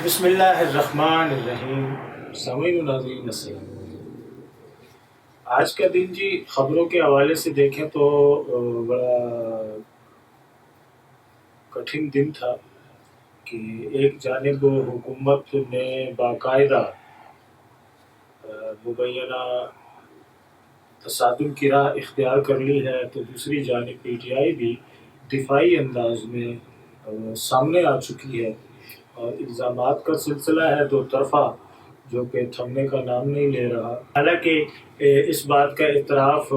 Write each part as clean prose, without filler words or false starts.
بسم اللہ الرحمن الرحیم۔ سامعین و ناظرین السلام۔ آج کا دن جی خبروں کے حوالے سے دیکھیں تو بڑا کٹھن دن تھا کہ ایک جانب حکومت نے باقاعدہ مبینہ تصادم کی راہ اختیار کر لی ہے، تو دوسری جانب پی ٹی آئی بھی دفاعی انداز میں سامنے آ چکی ہے اور الزامات کا سلسلہ ہے دو طرفہ جو کہ تھمنے کا نام نہیں لے رہا۔ حالانکہ اس بات کا اعتراف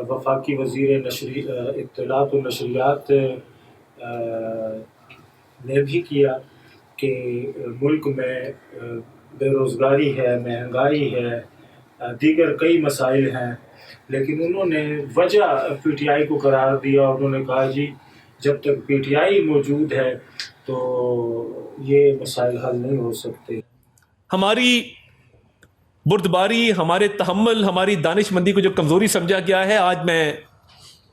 وفاقی وزیر اطلاعات و نشریات نے بھی کیا کہ ملک میں بے روزگاری ہے، مہنگائی ہے، دیگر کئی مسائل ہیں، لیکن انہوں نے وجہ پی ٹی آئی کو قرار دیا۔ انہوں نے کہا جی جب تک پی ٹی آئی موجود ہے تو یہ مسائل حل نہیں ہو سکتے۔ ہماری بردباری، ہمارے تحمل، ہماری دانش مندی کو جو کمزوری سمجھا گیا ہے، آج میں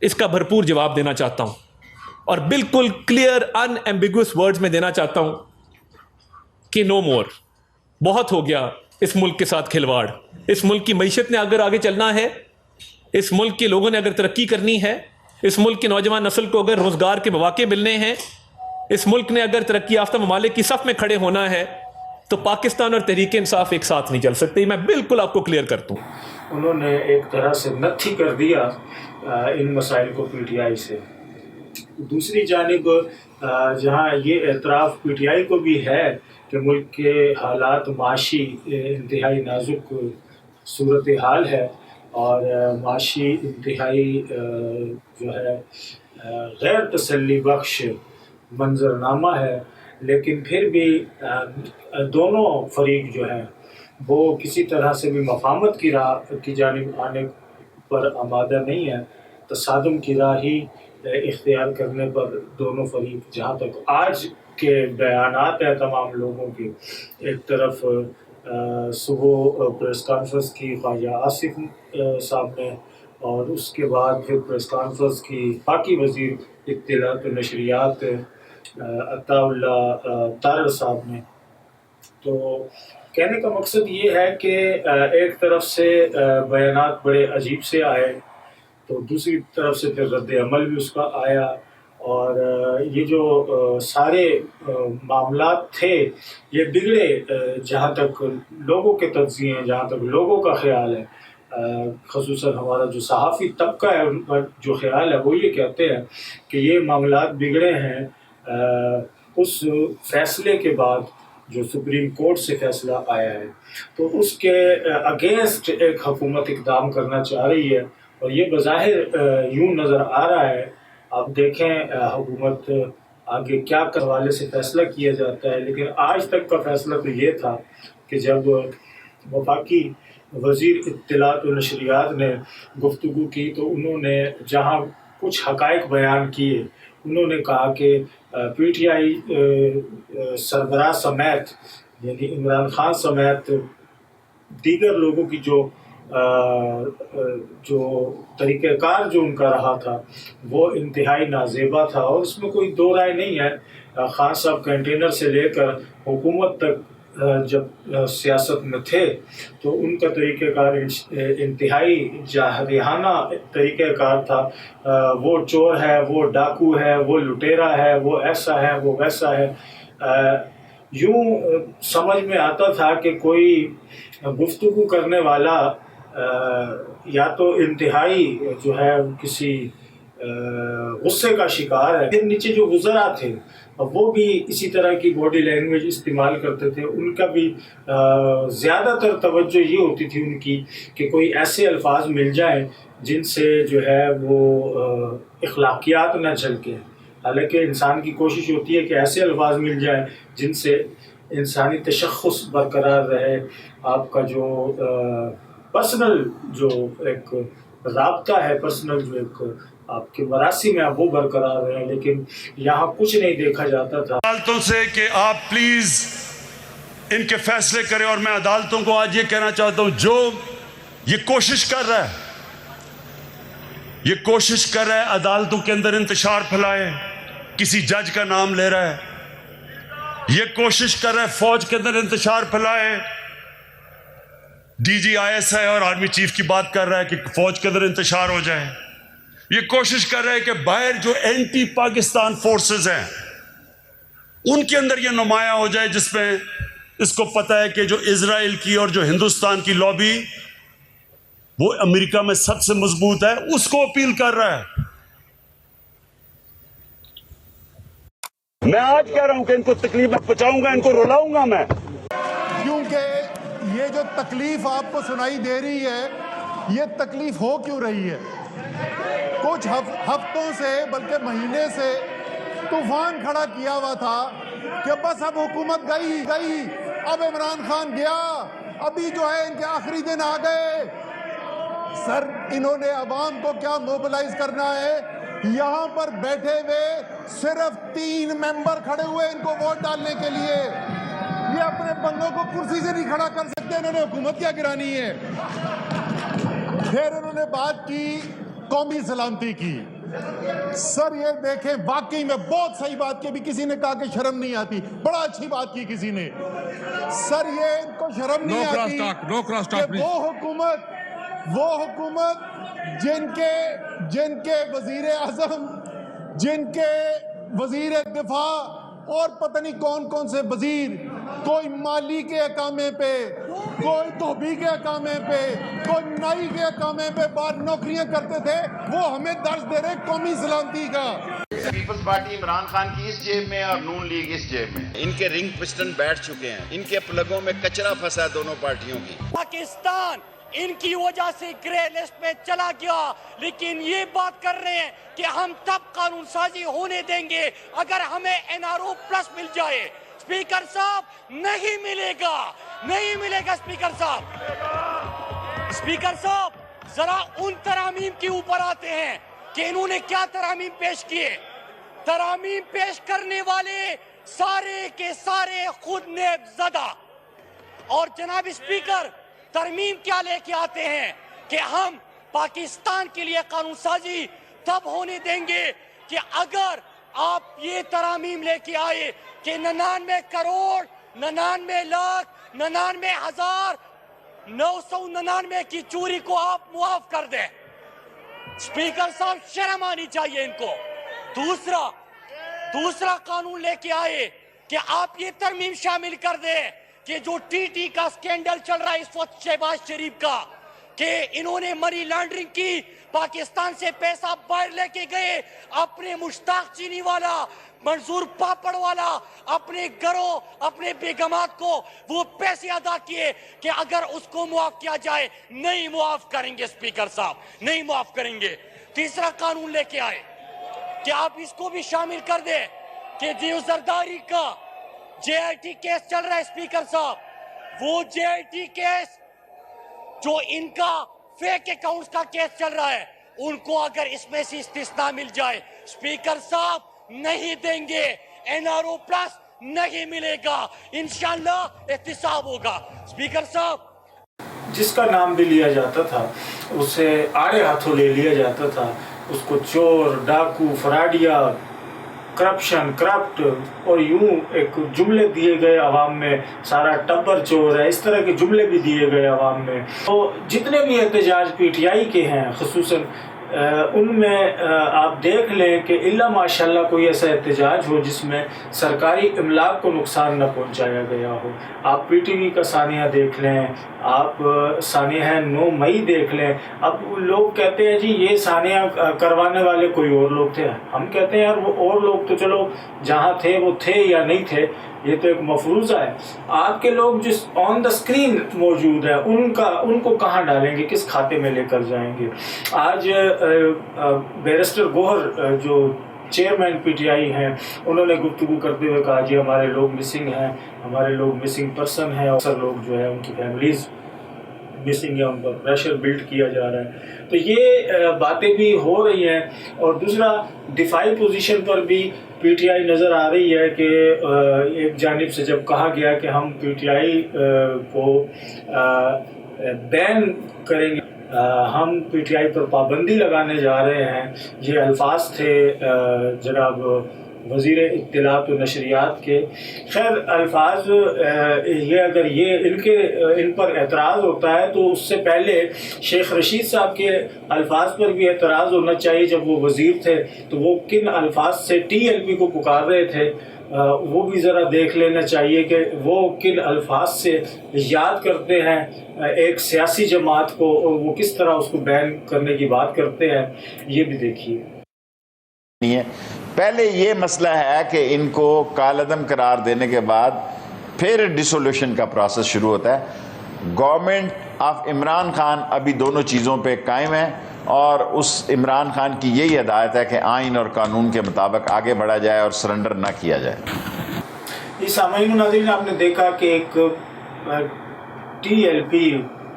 اس کا بھرپور جواب دینا چاہتا ہوں اور بالکل کلیئر ان ایمبیگوس ورڈز میں دینا چاہتا ہوں کہ نو مور، بہت ہو گیا اس ملک کے ساتھ کھلواڑ۔ اس ملک کی معیشت نے اگر آگے چلنا ہے، اس ملک کے لوگوں نے اگر ترقی کرنی ہے، اس ملک کی نوجوان نسل کو اگر روزگار کے مواقع ملنے ہیں، اس ملک نے اگر ترقی یافتہ ممالک کی صف میں کھڑے ہونا ہے، تو پاکستان اور تحریک انصاف ایک ساتھ نہیں چل سکتے۔ میں بالکل آپ کو کلیئر کرتا ہوں۔ انہوں نے ایک طرح سے نتھی کر دیا ان مسائل کو پی ٹی آئی سے۔ دوسری جانب جہاں یہ اعتراف پی ٹی آئی کو بھی ہے کہ ملک کے حالات معاشی انتہائی نازک صورتحال ہے اور معاشی انتہائی جو ہے غیر تسلی بخش منظرنامہ ہے، لیکن پھر بھی دونوں فریق جو ہیں وہ کسی طرح سے بھی مفاہمت کی راہ کی جانب آنے پر آمادہ نہیں ہے۔ تصادم کی راہ ہی اختیار کرنے پر دونوں فریق، جہاں تک آج کے بیانات ہیں تمام لوگوں کی، ایک طرف صبح پریس کانفرنس کی خواجہ آصف صاحب نے اور اس کے بعد پھر پریس کانفرنس کی باقی وزیر اطلاعات و نشریات عطا اللہ طارر صاحب نے۔ تو کہنے کا مقصد یہ ہے کہ ایک طرف سے بیانات بڑے عجیب سے آئے تو دوسری طرف سے پھر رد عمل بھی اس کا آیا، اور یہ جو سارے معاملات تھے یہ بگڑے جہاں تک لوگوں کے تجزیے ہیں، جہاں تک لوگوں کا خیال ہے، خصوصاً ہمارا جو صحافی طبقہ ہے ان کا جو خیال ہے وہ یہ کہتے ہیں کہ یہ معاملات بگڑے ہیں اس فیصلے کے بعد جو سپریم کورٹ سے فیصلہ آیا ہے، تو اس کے اگینسٹ ایک حکومت اقدام کرنا چاہ رہی ہے، اور یہ بظاہر یوں نظر آ رہا ہے۔ آپ دیکھیں حکومت آگے کیا حوالے سے فیصلہ کیا جاتا ہے، لیکن آج تک کا فیصلہ تو یہ تھا کہ جب وفاقی وزیر اطلاعات و نشریات نے گفتگو کی تو انہوں نے جہاں کچھ حقائق بیان کیے، انہوں نے کہا کہ پی ٹی آئی سربراہ سمیت یعنی عمران خان سمیت دیگر لوگوں کی جو طریقہ کار جو ان کا رہا تھا وہ انتہائی نازیبا تھا، اور اس میں کوئی دو رائے نہیں ہے۔ خان صاحب کینٹینر سے لے کر حکومت تک جب سیاست میں تھے تو ان کا طریقہ کار انتہائی جارحانہ طریقہ کار تھا۔ وہ چور ہے، وہ ڈاکو ہے، وہ لٹیرا ہے، وہ ایسا ہے، وہ ویسا ہے۔ یوں سمجھ میں آتا تھا کہ کوئی گفتگو کرنے والا یا تو انتہائی جو ہے کسی غصے کا شکار ہے، پھر نیچے جو وزراء تھے وہ بھی اسی طرح کی باڈی لینگویج استعمال کرتے تھے۔ ان کا بھی زیادہ تر توجہ یہ ہوتی تھی ان کی کہ کوئی ایسے الفاظ مل جائیں جن سے جو ہے وہ اخلاقیات نہ جھلکیں، حالانکہ انسان کی کوشش ہوتی ہے کہ ایسے الفاظ مل جائیں جن سے انسانی تشخص برقرار رہے، آپ کا جو پرسنل جو ایک رابطہ ہے، پرسنل جو ایک آپ کے مراسم ہیں وہ برقرار رہے، لیکن یہاں کچھ نہیں دیکھا جاتا تھا۔ عدالتوں سے کہ آپ پلیز ان کے فیصلے کریں، اور میں عدالتوں کو آج یہ کہنا چاہتا ہوں جو یہ کوشش کر رہا ہے عدالتوں کے اندر انتشار پھیلائے، کسی جج کا نام لے رہا ہے، یہ کوشش کر رہا ہے فوج کے اندر انتشار پھیلائے. D G I S I اور آرمی چیف کی بات کر رہا ہے کہ فوج کے اندر انتشار ہو جائے. یہ کوشش کر رہا ہے کہ باہر جو اینٹی پاکستان فورسز ہیں ان کے اندر یہ نمایاں ہو جائے، جس میں اس کو پتہ ہے کہ جو اسرائیل کی اور جو ہندوستان کی لابی وہ امریکہ میں سب سے مضبوط ہے، اس کو اپیل کر رہا ہے. میں آج کہہ رہا ہوں کہ ان کو تکلیف پہنچاؤں گا، ان کو رلاؤں گا میں. کیونکہ یہ جو تکلیف آپ کو سنائی دے رہی ہے، یہ تکلیف ہو کیوں رہی ہے؟ کچھ ہفتوں سے بلکہ مہینے سے طوفان کھڑا کیا ہوا تھا کہ بس اب حکومت گئی، اب عمران خان گیا، ابھی جو ہے ان کے آخری دن آ گئے. سر انہوں نے عوام کو کیا موبلائز کرنا ہے؟ یہاں پر بیٹھے ہوئے صرف 3 ممبر کھڑے ہوئے ان کو ووٹ ڈالنے کے لیے. یہ اپنے بندوں کو کرسی سے نہیں کھڑا کر سکتے، انہوں نے حکومت کیا گرانی ہے. پھر انہوں نے بات کی قومی سلامتی کی. سر یہ دیکھیں، واقعی میں بہت صحیح بات کی. بھی کسی نے کہا کہ شرم نہیں آتی، بڑا اچھی بات کی کسی نے. سر یہ ان کو شرم نہیں آتی کہ وہ حکومت جن کے وزیر اعظم، جن کے وزیر دفاع اور پتہ نہیں کون سے وزیر، کوئی مالی کے احکامے پہ، کوئی دھوبی کے احکامے پہ، کوئی نائی کے احکامے پہ باہر نوکریاں کرتے تھے، وہ ہمیں درس دے رہے قومی سلامتی کا. پیپلز پارٹی عمران خان کی اس جیب میں اور نون لیگ اس جیب میں. ان کے رنگ پسٹن بیٹھ چکے ہیں، ان کے پلگوں میں کچرا پھنسا ہے دونوں پارٹیوں کی. پاکستان ان کی وجہ سے گرے لسٹ میں چلا گیا، لیکن یہ بات کر رہے ہیں کہ ہم تب قانون سازی ہونے دیں گے اگر ہمیں NRO پلس مل جائے. اسپیکر صاحب نہیں ملے گا اسپیکر صاحب. اسپیکر صاحب ذرا ان ترامیم کے اوپر آتے ہیں کہ انہوں نے کیا ترامیم پیش کیے. ترامیم پیش کرنے والے سارے کے سارے خود نیب زدہ. اور جناب اسپیکر ترمیم کیا لے کے آتے ہیں کہ ہم پاکستان کے لیے قانون سازی تب ہونے دیں گے کہ اگر آپ یہ ترامیم لے کے آئے کہ 99 کروڑ 99 لاکھ 99 ہزار 999 کی چوری کو آپ معاف کر دیں. اسپیکر صاحب شرم آنی چاہیے ان کو. دوسرا قانون لے کے آئے کہ آپ یہ ترمیم شامل کر دیں کہ جو ٹی کا سکینڈل چل رہا ہے اس وقت شہباز شریف کا، کہ انہوں نے منی لانڈرنگ کی، پاکستان سے پیسہ باہر لے کے گئے، اپنے مشتاق چینی والا، منظور پاپڑ والا، اپنے گھروں اپنے بیگمات کو وہ پیسے ادا کیے کہ اگر اس کو معاف کیا جائے. نہیں معاف کریں گے اسپیکر صاحب، نہیں معاف کریں گے. تیسرا قانون لے کے آئے کہ آپ اس کو بھی شامل کر دیں کہ جیو زرداری کا JIT کیس چل رہا ہے اسپیکر صاحب، وہ JIT کیس جو ان کا فیک اکاؤنٹس کا کیس چل رہا ہے، ان کو اگر اس میں سے استثناء مل جائے اسپیکر صاحب نہیں دیں گے. NRO پلس نہیں ملے گا، انشاءاللہ احتساب ہوگا. اسپیکر صاحب جس کا نام بھی لیا جاتا تھا اسے آڑے ہاتھوں لے لیا جاتا تھا. اس کو چور، ڈاکو، فراڈیا، کرپشن، کرپٹ اور یوں ایک جملے دیے گئے عوام میں، سارا ٹبر چور ہے، اس طرح کے جملے بھی دیے گئے عوام میں. تو جتنے بھی احتجاج PTI کے ہیں خصوصاً ان میں آپ دیکھ لیں کہ الا ماشاءاللہ کوئی ایسا احتجاج ہو جس میں سرکاری املاک کو نقصان نہ پہنچایا گیا ہو. آپ PTV کا سانحہ دیکھ لیں، آپ سانحہ 9 مئی دیکھ لیں. اب لوگ کہتے ہیں جی یہ سانحہ کروانے والے کوئی اور لوگ تھے. ہم کہتے ہیں یار وہ اور لوگ تو چلو جہاں تھے وہ تھے یا نہیں تھے، یہ تو ایک مفروضہ ہے. آپ کے لوگ جس آن دا اسکرین موجود ہے ان کو کہاں ڈالیں گے، کس کھاتے میں لے کر جائیں گے. آج بیرسٹر گوہر جو چیئرمین PTI ہیں، انہوں نے گفتگو کرتے ہوئے کہا جی ہمارے لوگ مسنگ ہیں، ہمارے لوگ مسنگ پرسن ہیں، اکثر لوگ جو ہے ان کی فیملیز مسنگ ہے، ان پر پریشر بلڈ کیا جا رہا ہے. تو یہ باتیں بھی ہو رہی ہیں. اور دوسرا دفاعی پوزیشن پر بھی PTI نظر آ رہی ہے کہ ایک جانب سے جب کہا گیا کہ ہم PTI کو بین کریں گے، ہم PTI پر پابندی لگانے جا رہے ہیں، یہ الفاظ تھے جناب وزیر اطلاعات و نشریات کے. خیر الفاظ یہ اگر ان پر اعتراض ہوتا ہے تو اس سے پہلے شیخ رشید صاحب کے الفاظ پر بھی اعتراض ہونا چاہیے. جب وہ وزیر تھے تو وہ کن الفاظ سے TLP کو پکار رہے تھے وہ بھی ذرا دیکھ لینا چاہیے کہ وہ کن الفاظ سے یاد کرتے ہیں ایک سیاسی جماعت کو اور وہ کس طرح اس کو بین کرنے کی بات کرتے ہیں. یہ بھی دیکھیے. پہلے یہ مسئلہ ہے کہ ان کو کالعدم قرار دینے کے بعد پھر ڈسولوشن کا پروسیس شروع ہوتا ہے. گورنمنٹ آف عمران خان ابھی دونوں چیزوں پہ قائم ہے اور اس عمران خان کی یہی ہدایت ہے کہ آئین اور قانون کے مطابق آگے بڑھا جائے اور سرنڈر نہ کیا جائے. یہ سامعین و ناظرین آپ نے دیکھا کہ ایک TLP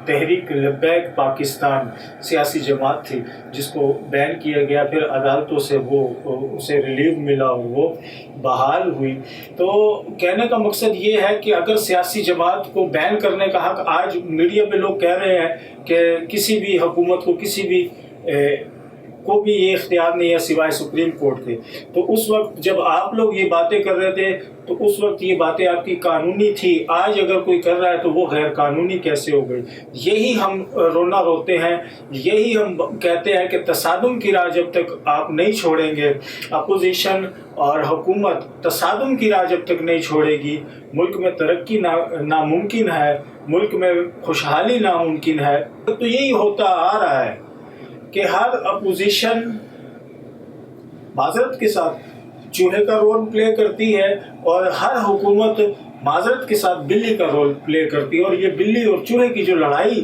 تحریک لبیک پاکستان سیاسی جماعت تھی جس کو بین کیا گیا, پھر عدالتوں سے اسے ریلیو ملا اور وہ بحال ہوئی. تو کہنے کا مقصد یہ ہے کہ اگر سیاسی جماعت کو بین کرنے کا حق آج میڈیا پہ لوگ کہہ رہے ہیں کہ کسی بھی حکومت کو کسی بھی کو بھی یہ اختیار نہیں ہے سوائے سپریم کورٹ کے, تو اس وقت جب آپ لوگ یہ باتیں کر رہے تھے تو اس وقت یہ باتیں آپ کی قانونی تھی. آج اگر کوئی کر رہا ہے تو وہ غیر قانونی کیسے ہو گئی؟ یہی ہم رونا روتے ہیں, یہی ہم کہتے ہیں کہ تصادم کی راہ جب تک آپ نہیں چھوڑیں گے, اپوزیشن اور حکومت تصادم کی راہ جب تک نہیں چھوڑے گی, ملک میں ترقی ناممکن ہے, ملک میں خوشحالی ناممکن ہے. تو یہی ہوتا آ رہا ہے کہ ہر اپوزیشن معذرت کے ساتھ چوہے کا رول پلے کرتی ہے اور ہر حکومت معذرت کے ساتھ بلی کا رول پلے کرتی ہے. اور یہ بلی اور چوہے کی جو لڑائی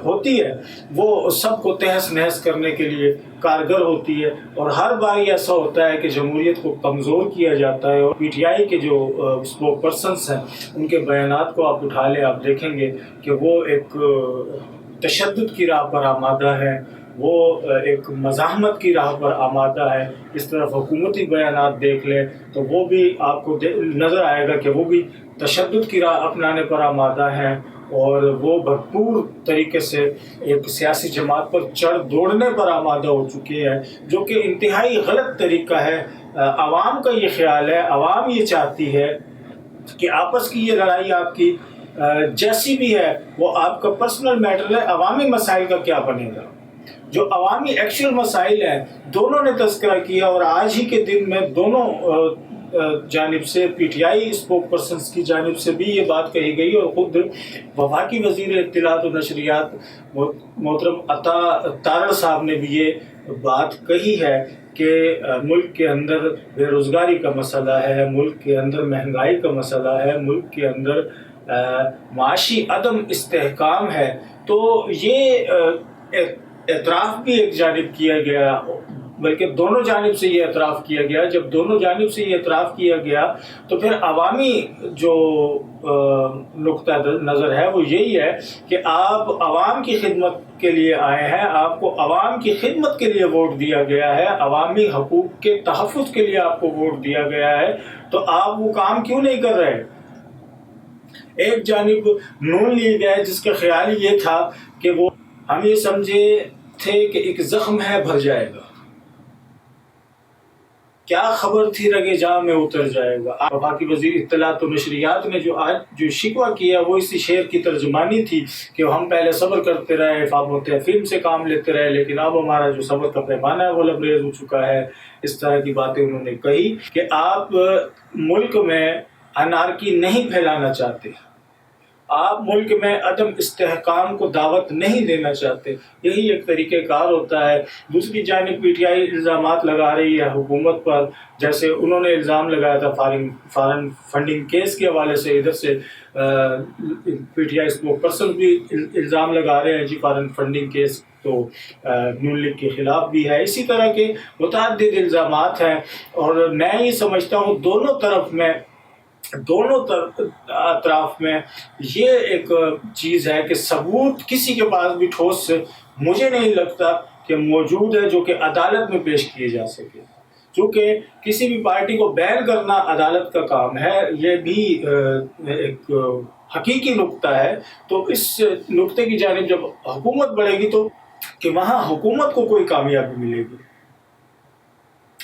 ہوتی ہے وہ سب کو تہس نہس کرنے کے لیے کارگر ہوتی ہے. اور ہر بار ایسا ہوتا ہے کہ جمہوریت کو کمزور کیا جاتا ہے. اور PTI کے جو اسپوک پرسنس ہیں ان کے بیانات کو آپ اٹھا لیں, آپ دیکھیں گے کہ وہ ایک تشدد کی راہ پر آمادہ ہے, وہ ایک مزاحمت کی راہ پر آمادہ ہے. اس طرف حکومتی بیانات دیکھ لیں تو وہ بھی آپ کو نظر آئے گا کہ وہ بھی تشدد کی راہ اپنانے پر آمادہ ہیں اور وہ بھرپور طریقے سے ایک سیاسی جماعت پر چڑھ دوڑنے پر آمادہ ہو چکے ہیں, جو کہ انتہائی غلط طریقہ ہے. عوام کا یہ خیال ہے, عوام یہ چاہتی ہے کہ آپس کی یہ لڑائی آپ کی جیسی بھی ہے وہ آپ کا پرسنل میٹر ہے. عوامی مسائل کا کیا بنے گا؟ جو عوامی ایکچوئل مسائل ہیں دونوں نے تذکرہ کیا, اور آج ہی کے دن میں دونوں جانب سے PTI اسپوک پرسنس کی جانب سے بھی یہ بات کہی گئی, اور خود وفاقی وزیر اطلاعات و نشریات محترم عطا تارڑ صاحب نے بھی یہ بات کہی ہے کہ ملک کے اندر بے روزگاری کا مسئلہ ہے, ملک کے اندر مہنگائی کا مسئلہ ہے, ملک کے اندر معاشی عدم استحکام ہے. تو یہ اعتراف بھی ایک جانب کیا گیا, بلکہ دونوں جانب سے یہ اعتراف کیا گیا. جب دونوں جانب سے یہ اعتراف کیا گیا تو پھر عوامی جو نقطہ نظر ہے وہ یہی ہے کہ آپ عوام کی خدمت کے لیے آئے ہیں, آپ کو عوام کی خدمت کے لیے ووٹ دیا گیا ہے, عوامی حقوق کے تحفظ کے لیے آپ کو ووٹ دیا گیا ہے, تو آپ وہ کام کیوں نہیں کر رہے؟ ایک جانب نون لیگ ہے جس کا خیال یہ تھا کہ وہ ہم یہ سمجھے تھے کہ ایک زخم ہے بھر جائے گا, کیا خبر تھی رگے جاں میں اتر جائے گا. وفاقی وزیر اطلاعات و نشریات نے جو شکوہ کیا وہ اسی شعر کی ترجمانی تھی کہ ہم پہلے صبر کرتے رہے, فلم سے کام لیتے رہے, لیکن اب ہمارا جو صبر کا پیمانہ ہے وہ لبریز ہو چکا ہے. اس طرح کی باتیں انہوں نے کہی کہ آپ ملک میں انارکی نہیں پھیلانا چاہتے, آپ ملک میں عدم استحکام کو دعوت نہیں دینا چاہتے. یہی ایک طریقہ کار ہوتا ہے. دوسری جانب PTI الزامات لگا رہی ہے حکومت پر, جیسے انہوں نے الزام لگایا تھا فارن فنڈنگ کیس کے حوالے سے, ادھر سے PTI اسپوک پرسن بھی الزام لگا رہے ہیں جی فارن فنڈنگ کیس تو نون لیگ کے خلاف بھی ہے. اسی طرح کے متعدد الزامات ہیں, اور میں یہ سمجھتا ہوں دونوں اطراف میں یہ ایک چیز ہے کہ ثبوت کسی کے پاس بھی ٹھوس سے مجھے نہیں لگتا کہ موجود ہے جو کہ عدالت میں پیش کیے جا سکے. چونکہ کسی بھی پارٹی کو بین کرنا عدالت کا کام ہے, یہ بھی ایک حقیقی نقطہ ہے. تو اس نقطے کی جانب جب حکومت بڑھے گی تو کہ وہاں حکومت کو کوئی کامیابی ملے گی.